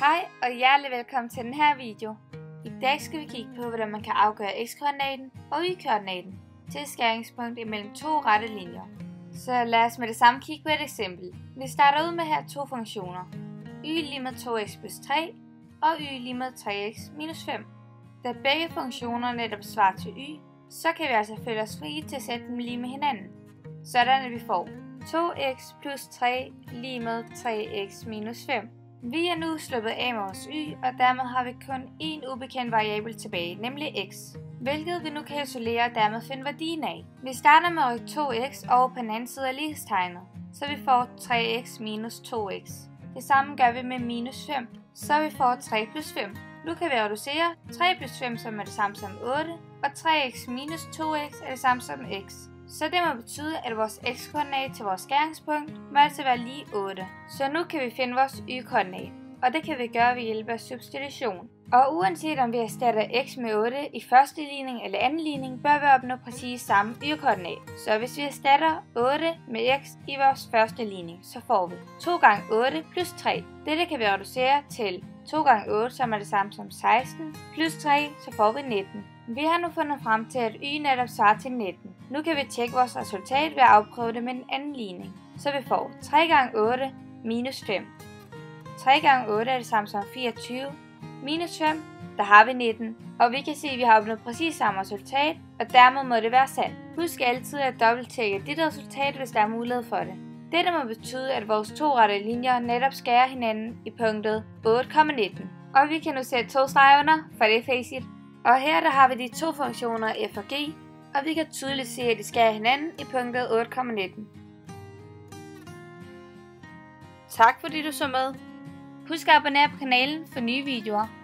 Hej og hjertelig velkommen til den her video. I dag skal vi kigge på, hvordan man kan afgøre x-koordinaten og y-koordinaten til et skæringspunkt imellem to rette linjer. Så lad os med det samme kigge på et eksempel. Vi starter ud med her to funktioner. y lige med 2x plus 3 og y lige med 3x minus 5. Da begge funktioner netop svarer til y, så kan vi altså føle os frie til at sætte dem lige med hinanden. Sådan at vi får 2x plus 3 lige med 3x minus 5. Vi er nu sluppet af med vores y, og dermed har vi kun én ubekendt variabel tilbage, nemlig x, hvilket vi nu kan isolere og dermed finde værdien af. Vi starter med at rykke 2x over på den anden side af lighedstegnet, så vi får 3x minus 2x. Det samme gør vi med minus 5, så vi får 3 plus 5. Nu kan vi reducere 3 plus 5, som er det samme som 8, og 3x minus 2x er det samme som x. Så det må betyde, at vores x-koordinat til vores skæringspunkt må altså være lige 8. Så nu kan vi finde vores y-koordinat, og det kan vi gøre ved hjælp af substitution. Og uanset om vi erstatter x med 8 i første ligning eller anden ligning, bør vi opnå præcis samme y-koordinat. Så hvis vi erstatter 8 med x i vores første ligning, så får vi 2 gange 8 plus 3. Dette kan vi reducere til 2 gange 8, som er det samme som 16, plus 3, så får vi 19. Vi har nu fundet frem til, at y netop svarer til 19. Nu kan vi tjekke vores resultat ved at afprøve det med en anden ligning. Så vi får 3 gange 8 minus 5. 3 gange 8 er det samme som 24. Minus 5, der har vi 19. Og vi kan se, at vi har opnået præcis samme resultat, og dermed må det være sandt. Husk altid at dobbelttjekke dit resultat, hvis der er mulighed for det. Dette må betyde, at vores to rette linjer netop skærer hinanden i punktet 8,19. Og vi kan nu sætte to streger under, for det er facit. Og her der har vi de to funktioner f og g, og vi kan tydeligt se, at de skærer hinanden i punktet 8,19. Tak fordi du så med. Husk at abonnere på kanalen for nye videoer.